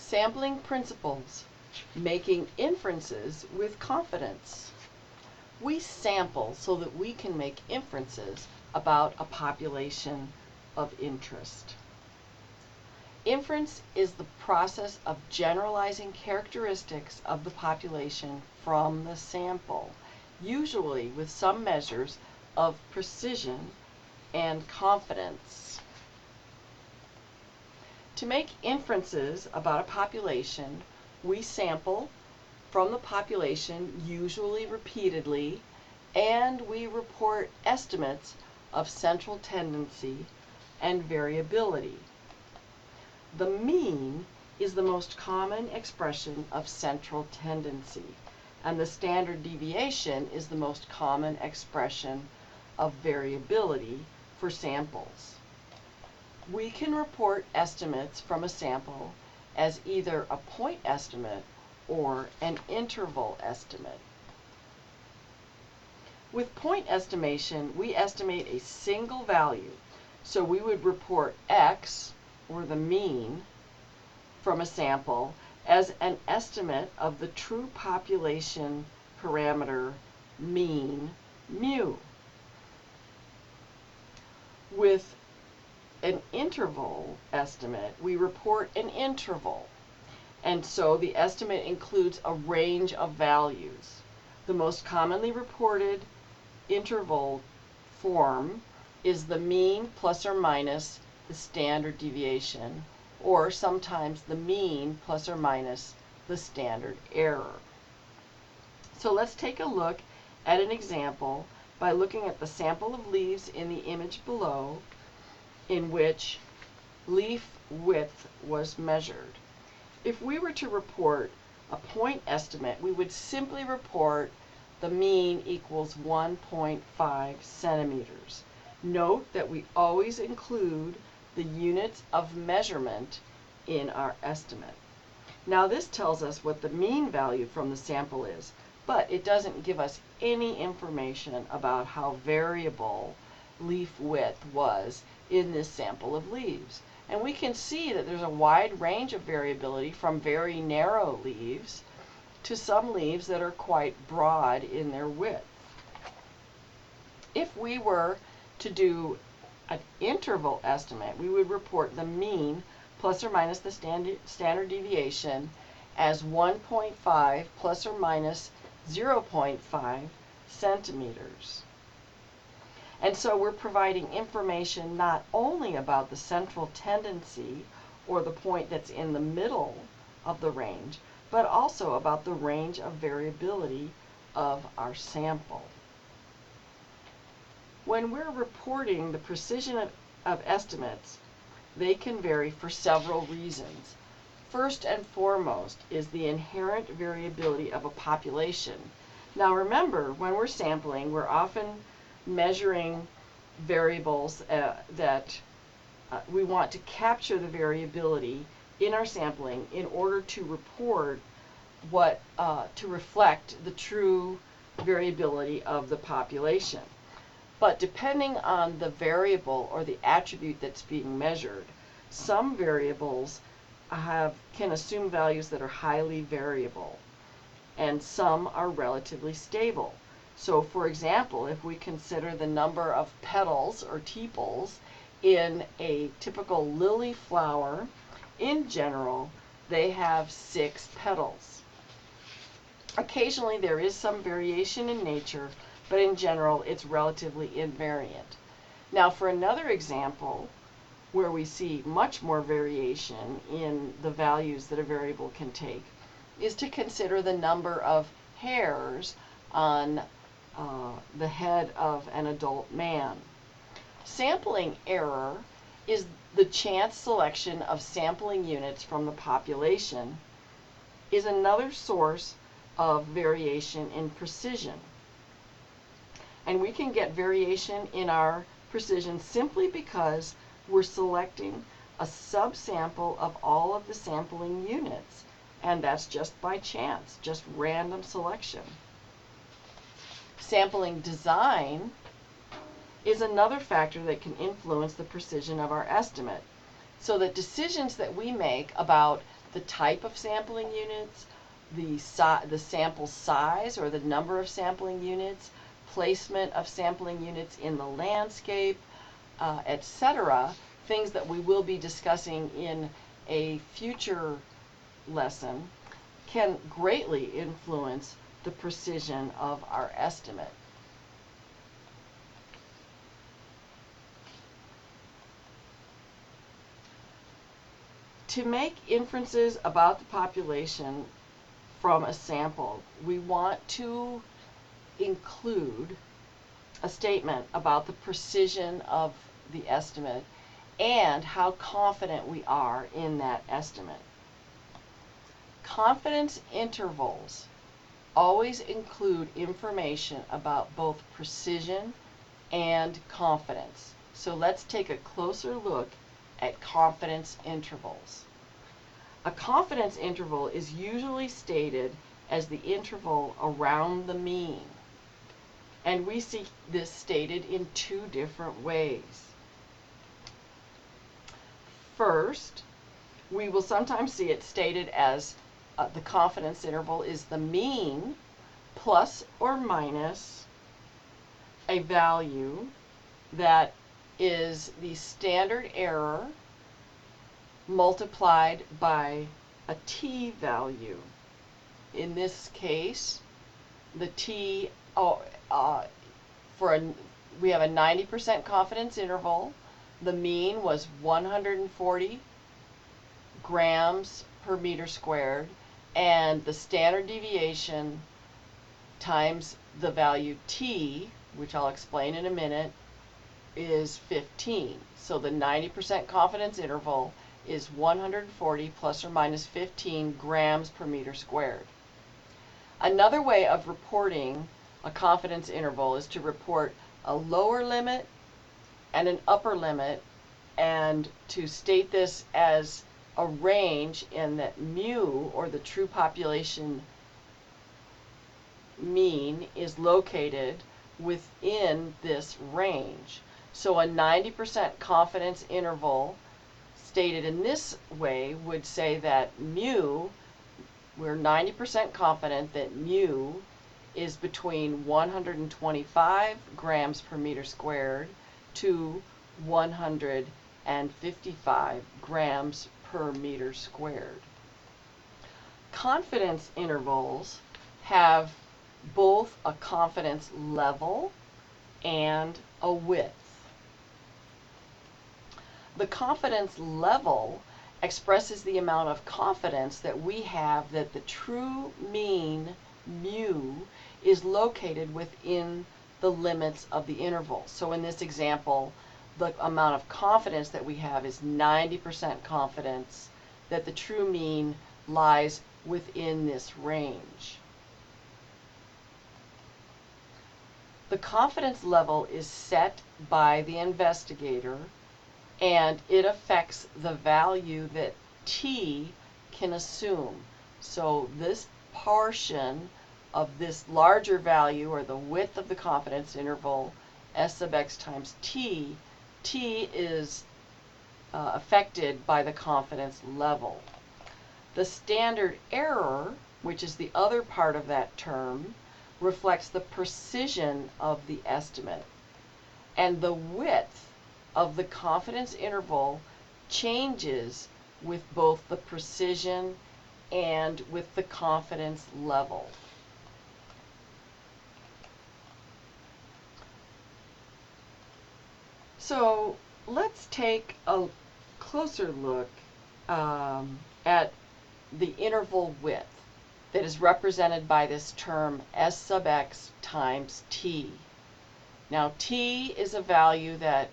Sampling principles, making inferences with confidence. We sample so that we can make inferences about a population of interest. Inference is the process of generalizing characteristics of the population from the sample, usually with some measures of precision and confidence. To make inferences about a population, we sample from the population, usually repeatedly, and we report estimates of central tendency and variability. The mean is the most common expression of central tendency, and the standard deviation is the most common expression of variability for samples. We can report estimates from a sample as either a point estimate or an interval estimate. With point estimation, we estimate a single value, so we would report x, or the mean, from a sample as an estimate of the true population parameter mean, mu. With an interval estimate, we report an interval, and so the estimate includes a range of values. The most commonly reported interval form is the mean plus or minus the standard deviation, or sometimes the mean plus or minus the standard error. So let's take a look at an example by looking at the sample of leaves in the image below, in which leaf width was measured. If we were to report a point estimate, we would simply report the mean equals 1.5 centimeters. Note that we always include the units of measurement in our estimate. Now this tells us what the mean value from the sample is, but it doesn't give us any information about how variable leaf width was in this sample of leaves. And we can see that there's a wide range of variability from very narrow leaves to some leaves that are quite broad in their width. If we were to do an interval estimate, we would report the mean plus or minus the standard deviation as 1.5 plus or minus 0.5 centimeters. And so we're providing information not only about the central tendency, or the point that's in the middle of the range, but also about the range of variability of our sample. When we're reporting the precision of estimates, they can vary for several reasons. First and foremost is the inherent variability of a population. Now remember, when we're sampling, we're often measuring variables that we want to capture the variability in our sampling in order to report to reflect the true variability of the population. But depending on the variable or the attribute that's being measured, some variables can assume values that are highly variable, and some are relatively stable. So for example, if we consider the number of petals or tepals in a typical lily flower, in general, they have 6 petals. Occasionally there is some variation in nature, but in general it's relatively invariant. Now for another example, where we see much more variation in the values that a variable can take, is to consider the number of hairs on the head of an adult man. Sampling error is the chance selection of sampling units from the population, is another source of variation in precision. And we can get variation in our precision simply because we're selecting a subsample of all of the sampling units, and that's just by chance, just random selection. Sampling design is another factor that can influence the precision of our estimate, so that decisions that we make about the type of sampling units, the sample size or the number of sampling units, placement of sampling units in the landscape, etc., things that we will be discussing in a future lesson, can greatly influence the precision of our estimate. To make inferences about the population from a sample, we want to include a statement about the precision of the estimate and how confident we are in that estimate. Confidence intervals always include information about both precision and confidence. So let's take a closer look at confidence intervals. A confidence interval is usually stated as the interval around the mean. And we see this stated in two different ways. First, we will sometimes see it stated as the confidence interval is the mean plus or minus a value that is the standard error multiplied by a t-value. In this case, the t, we have a 90% confidence interval. The mean was 140 grams per meter squared, and the standard deviation times the value t, which I'll explain in a minute, is 15. So the 90% confidence interval is 140 plus or minus 15 grams per meter squared. Another way of reporting a confidence interval is to report a lower limit and an upper limit, and to state this as a range in that mu, or the true population mean, is located within this range. So a 90% confidence interval stated in this way would say that mu, we're 90% confident that mu is between 125 grams per meter squared to 155 grams per meter squared. Confidence intervals have both a confidence level and a width. The confidence level expresses the amount of confidence that we have that the true mean mu is located within the limits of the interval. So in this example, the amount of confidence that we have is 90% confidence that the true mean lies within this range. The confidence level is set by the investigator, and it affects the value that t can assume. So this portion of this larger value, or the width of the confidence interval, s sub x times t, t is affected by the confidence level. The standard error, which is the other part of that term, reflects the precision of the estimate, and the width of the confidence interval changes with both the precision and with the confidence level. So let's take a closer look at the interval width that is represented by this term s sub x times t. Now t is a value that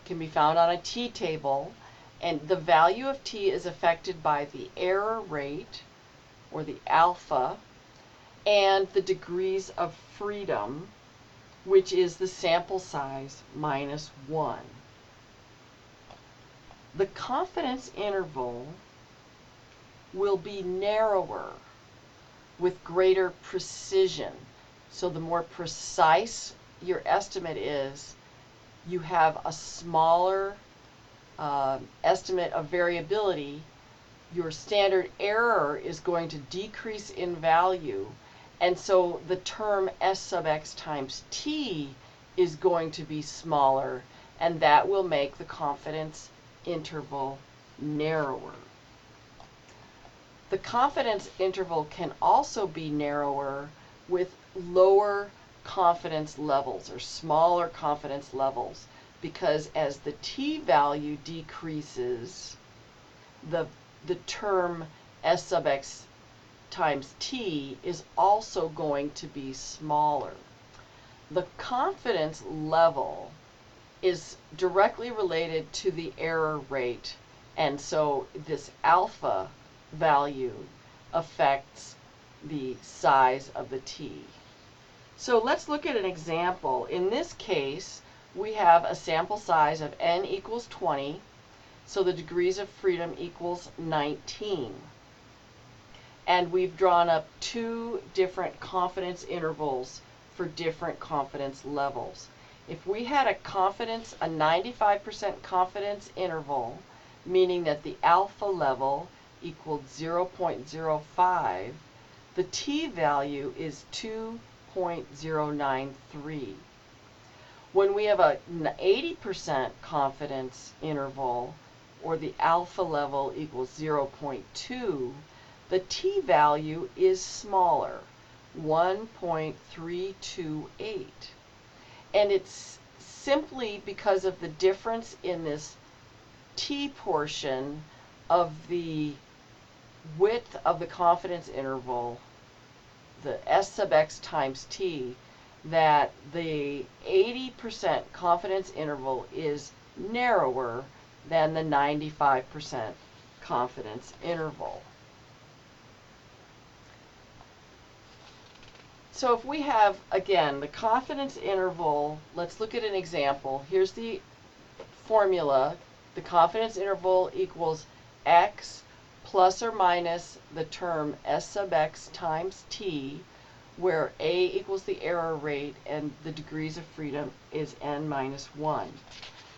can be found on a t-table, and the value of t is affected by the error rate, or the alpha, and the degrees of freedom, which is the sample size minus 1. The confidence interval will be narrower with greater precision. So the more precise your estimate is, you have a smaller estimate of variability your standard error is going to decrease in value, and so the term S sub x times t is going to be smaller, and that will make the confidence interval narrower. The confidence interval can also be narrower with lower confidence levels or smaller confidence levels, because as the t value decreases, the term S sub x times t is also going to be smaller. The confidence level is directly related to the error rate, and so this alpha value affects the size of the t. So let's look at an example. In this case, we have a sample size of n equals 20, so the degrees of freedom equals 19. And we've drawn up two different confidence intervals for different confidence levels. If we had a 95% confidence interval, meaning that the alpha level equaled 0.05, the t value is 2.093. When we have an 80% confidence interval, or the alpha level equals 0.2, the t value is smaller, 1.328. And it's simply because of the difference in this t portion of the width of the confidence interval, the S sub x times t, that the 80% confidence interval is narrower than the 95% confidence interval. So if we have, again, the confidence interval, let's look at an example. Here's the formula. The confidence interval equals x plus or minus the term S sub x times t, where a equals the error rate and the degrees of freedom is n minus 1.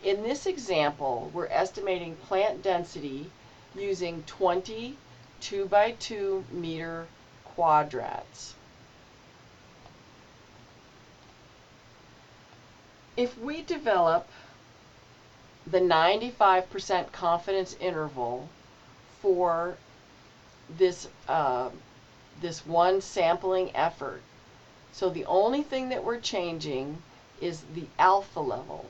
In this example, we're estimating plant density using 20 2x2 meter quadrats. If we develop the 95% confidence interval for this one sampling effort, so the only thing that we're changing is the alpha level.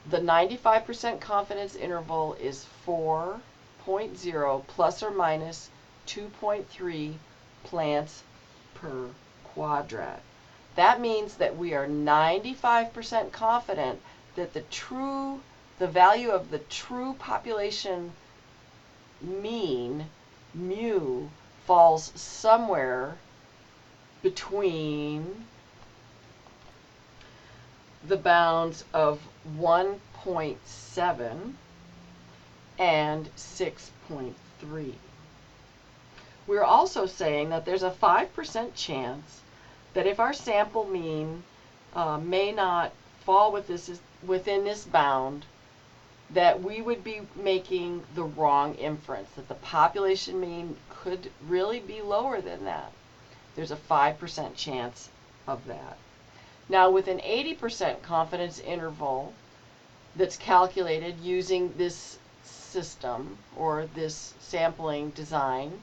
The 95% confidence interval is 4.0 plus or minus 2.3 plants per quadrat. That means that we are 95% confident that the value of the true population mean, mu, falls somewhere between the bounds of 1.7 and 6.3. We're also saying that there's a 5% chance that if our sample mean may not fall within this bound, that we would be making the wrong inference, that the population mean could really be lower than that. There's a 5% chance of that. Now, with an 80% confidence interval that's calculated using this system or this sampling design,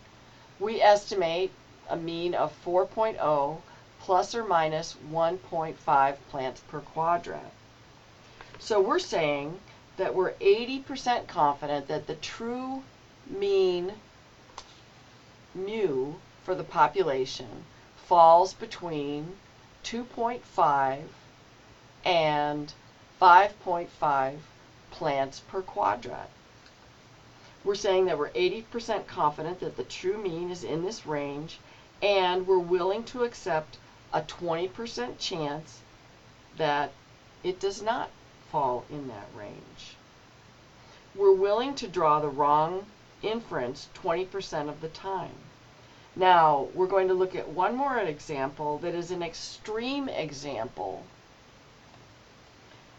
we estimate a mean of 4.0 plus or minus 1.5 plants per quadrat. So we're saying that we're 80% confident that the true mean mu for the population falls between 2.5 and 5.5 plants per quadrat. We're saying that we're 80% confident that the true mean is in this range, and we're willing to accept a 20% chance that it does not fall in that range. We're willing to draw the wrong inference 20% of the time. Now, we're going to look at one more example that is an extreme example,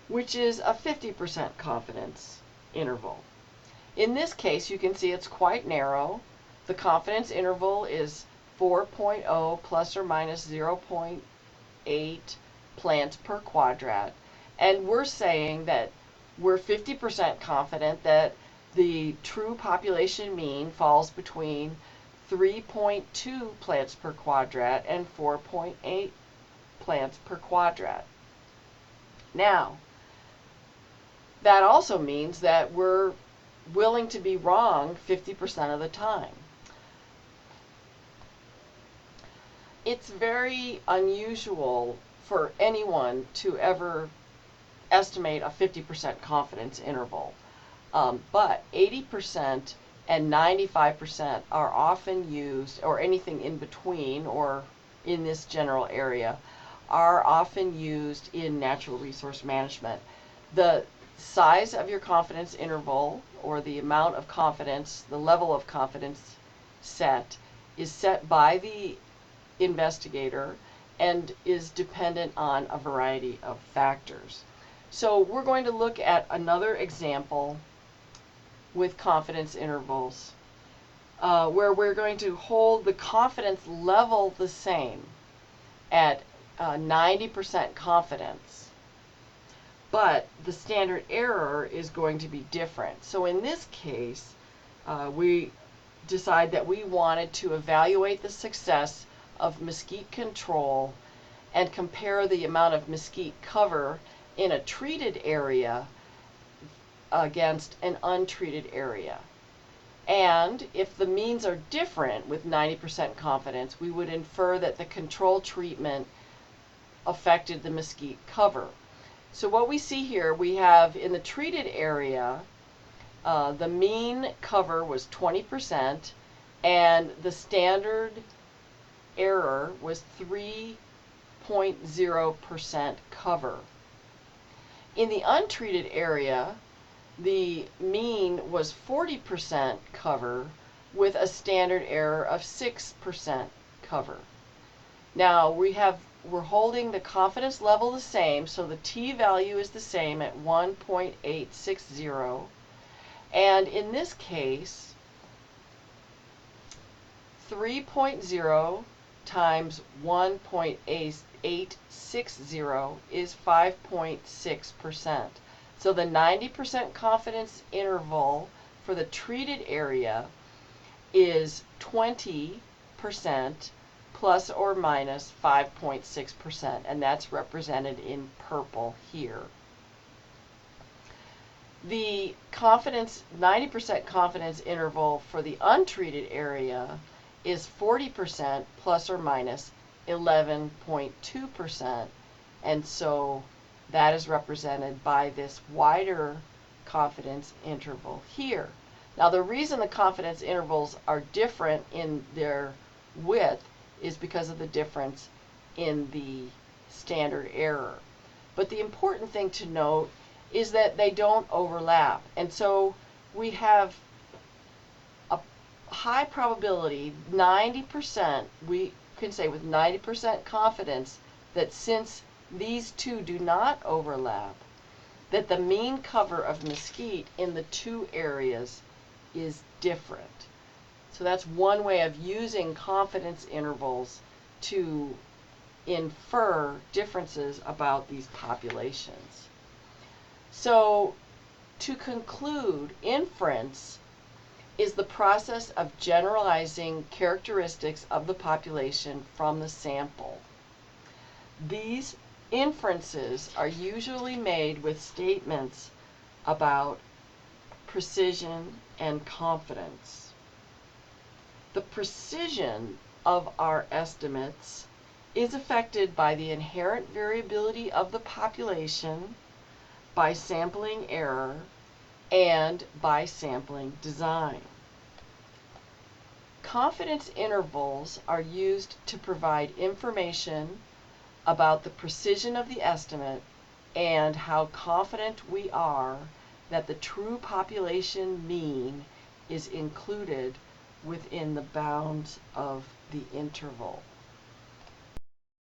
which is a 50% confidence interval. In this case, you can see it's quite narrow. The confidence interval is 4.0 plus or minus 0.8 plants per quadrat. And we're saying that we're 50% confident that the true population mean falls between 3.2 plants per quadrat and 4.8 plants per quadrat. Now, that also means that we're willing to be wrong 50% of the time. It's very unusual for anyone to ever estimate a 50% confidence interval. But 80% and 95% are often used, or anything in between, or in this general area, are often used in natural resource management. The size of your confidence interval, or the amount of confidence, the level of confidence set, is set by the investigator and is dependent on a variety of factors. So we're going to look at another example with confidence intervals where we're going to hold the confidence level the same at 90% confidence, but the standard error is going to be different. So in this case, we decide that we wanted to evaluate the success of mesquite control and compare the amount of mesquite cover in a treated area against an untreated area. And if the means are different with 90% confidence, we would infer that the control treatment affected the mesquite cover. So what we see here, we have in the treated area, the mean cover was 20% and the standard error was 3.0% cover. In the untreated area, the mean was 40% cover with a standard error of 6% cover. Now we're holding the confidence level the same, so the t-value is the same at 1.860, and in this case 3.0 times 1.860 is 5.6%. So the 90% confidence interval for the treated area is 20% plus or minus 5.6%, and that's represented in purple here. The 90% confidence interval for the untreated area is 40% plus or minus 11.2%, and so that is represented by this wider confidence interval here. Now the reason the confidence intervals are different in their width is because of the difference in the standard error. But the important thing to note is that they don't overlap, and so we have a high probability, 90%, we can say with 90% confidence that since these two do not overlap, that the mean cover of mesquite in the two areas is different. So that's one way of using confidence intervals to infer differences about these populations. So to conclude, inference is the process of generalizing characteristics of the population from the sample. These inferences are usually made with statements about precision and confidence. The precision of our estimates is affected by the inherent variability of the population, by sampling error, and by sampling design. Confidence intervals are used to provide information about the precision of the estimate and how confident we are that the true population mean is included within the bounds of the interval.